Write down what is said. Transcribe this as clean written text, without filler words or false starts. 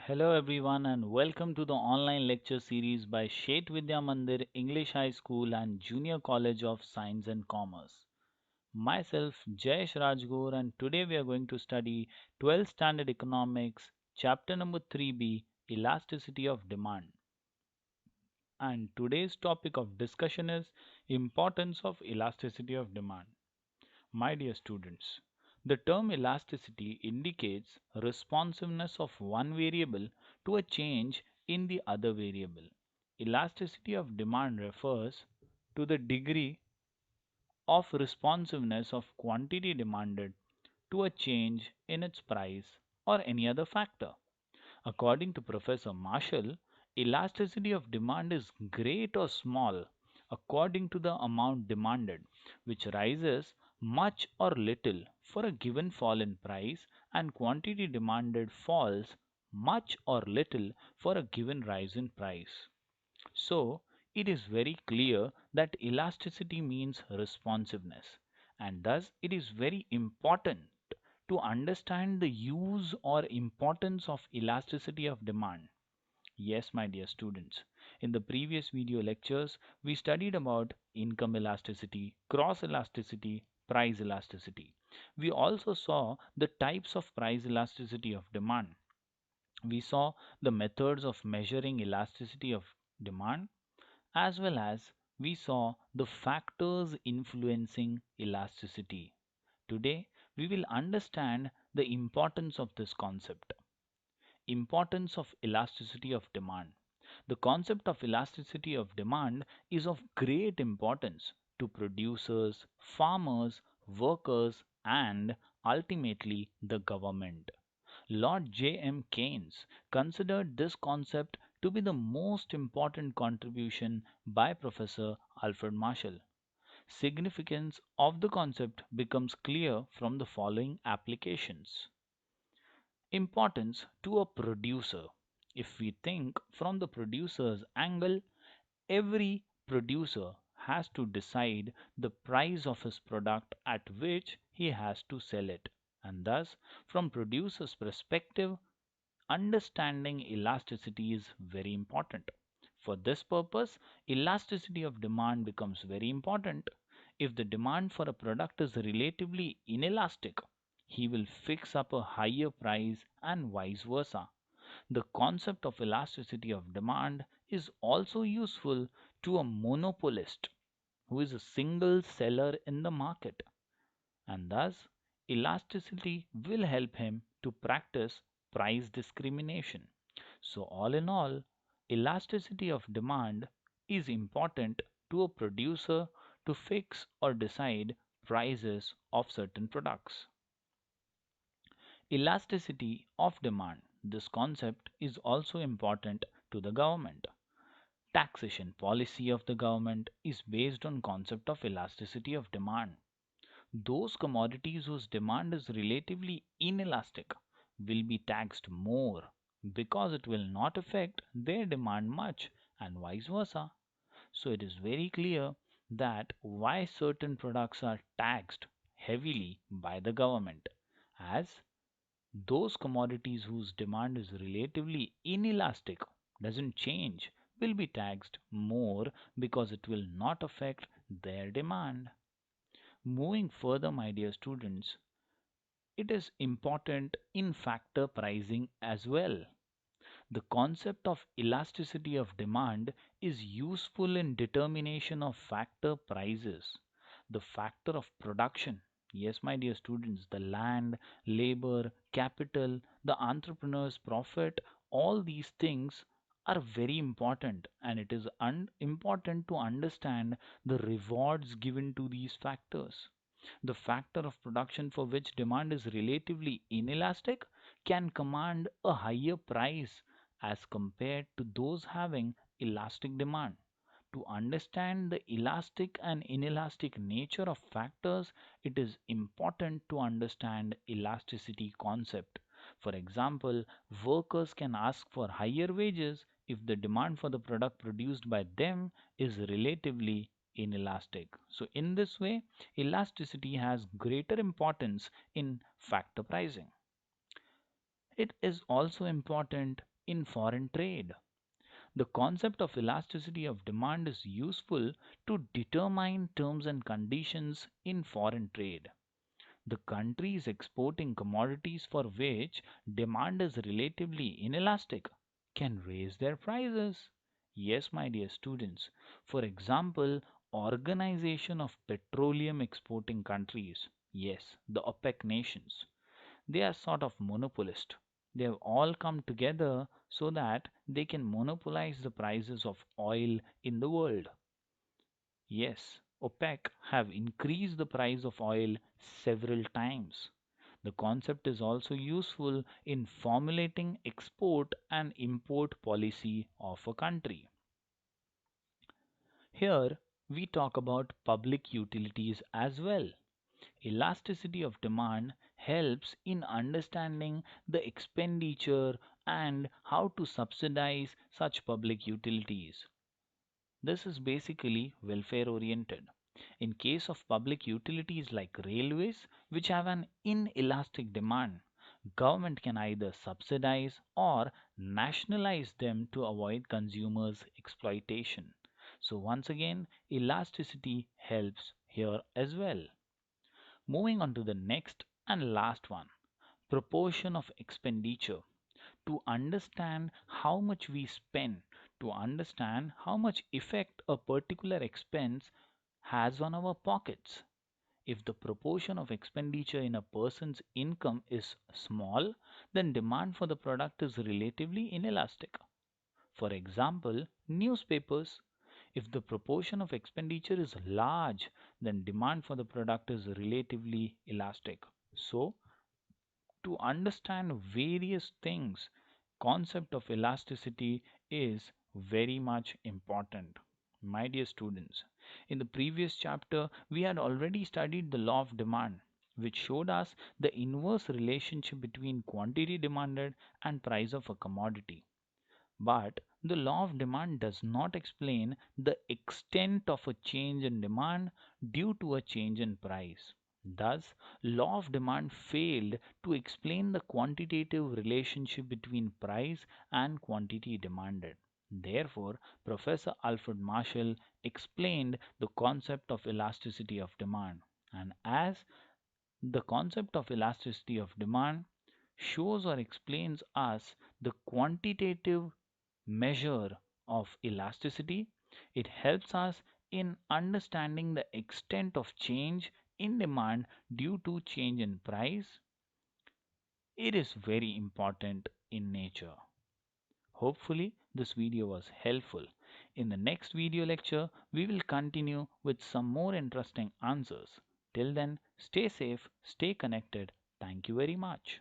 Hello everyone and welcome to the online lecture series by Shet Vidya Mandir English High School and Junior College of Science and Commerce. Myself Jayesh Rajgur and today we are going to study 12th Standard Economics chapter number 3b Elasticity of Demand. And today's topic of discussion is importance of elasticity of demand. My dear students, the term elasticity indicates responsiveness of one variable to a change in the other variable. Elasticity of demand refers to the degree of responsiveness of quantity demanded to a change in its price or any other factor. According to Professor Marshall, elasticity of demand is great or small according to the amount demanded, which rises much or little for a given fall in price, and quantity demanded falls much or little for a given rise in price. So, it is very clear that elasticity means responsiveness, and thus it is very important to understand the use or importance of elasticity of demand. Yes, my dear students, in the previous video lectures, we studied about income elasticity, cross elasticity, price elasticity. We also saw the types of price elasticity of demand. We saw the methods of measuring elasticity of demand as well as we saw the factors influencing elasticity. Today, we will understand the importance of this concept. Importance of elasticity of demand. The concept of elasticity of demand is of great importance to producers, farmers, workers, and ultimately the government. Lord J. M. Keynes considered this concept to be the most important contribution by Professor Alfred Marshall. Significance of the concept becomes clear from the following applications. Importance to a producer. If we think from the producer's angle, every producer has to decide the price of his product at which he has to sell it. And thus, from producer's perspective, understanding elasticity is very important. For this purpose, elasticity of demand becomes very important. If the demand for a product is relatively inelastic, he will fix up a higher price and vice versa. The concept of elasticity of demand is also useful to a monopolist who is a single seller in the market, and thus elasticity will help him to practice price discrimination. So, all in all, elasticity of demand is important to a producer to fix or decide prices of certain products. Elasticity of demand. This concept is also important to the government. Taxation policy of the government is based on concept of elasticity of demand. Those commodities whose demand is relatively inelastic will be taxed more because it will not affect their demand much and vice versa. So it is very clear that why certain products are taxed heavily by the government, as those commodities whose demand is relatively inelastic doesn't change will be taxed more because it will not affect their demand. Moving further, my dear students, it is important in factor pricing as well. The concept of elasticity of demand is useful in determination of factor prices. The factor of production. Yes, my dear students, the land, labor, capital, the entrepreneur's profit, all these things are very important, and it is important to understand the rewards given to these factors. The factor of production for which demand is relatively inelastic can command a higher price as compared to those having elastic demand. To understand the elastic and inelastic nature of factors, it is important to understand elasticity concept. For example, workers can ask for higher wages if the demand for the product produced by them is relatively inelastic. So in this way, elasticity has greater importance in factor pricing. It is also important in foreign trade. The concept of elasticity of demand is useful to determine terms and conditions in foreign trade. The countries exporting commodities for which demand is relatively inelastic can raise their prices. Yes, my dear students. For example, Organization of Petroleum Exporting Countries. Yes, the OPEC nations. They are sort of monopolist. They have all come together so that they can monopolize the prices of oil in the world. Yes, OPEC have increased the price of oil several times. The concept is also useful in formulating export and import policy of a country. Here we talk about public utilities as well. Elasticity of demand helps in understanding the expenditure and how to subsidize such public utilities. This is basically welfare oriented. In case of public utilities like railways, which have an inelastic demand, government can either subsidize or nationalize them to avoid consumers' exploitation. So once again, elasticity helps here as well. Moving on to the next and last one, proportion of expenditure. To understand how much we spend, to understand how much effect a particular expense has on our pockets. If the proportion of expenditure in a person's income is small, then demand for the product is relatively inelastic. For example, newspapers. If the proportion of expenditure is large, then demand for the product is relatively elastic. So, to understand various things, concept of elasticity is very much important. My dear students, in the previous chapter we had already studied the law of demand, which showed us the inverse relationship between quantity demanded and price of a commodity. But the law of demand does not explain the extent of a change in demand due to a change in price. Thus, law of demand failed to explain the quantitative relationship between price and quantity demanded. Therefore, Professor Alfred Marshall explained the concept of elasticity of demand. And as the concept of elasticity of demand shows or explains us the quantitative measure of elasticity, it helps us in understanding the extent of change in demand due to change in price. It is very important in nature. Hopefully, this video was helpful. In the next video lecture, we will continue with some more interesting answers. Till then, stay safe, stay connected. Thank you very much.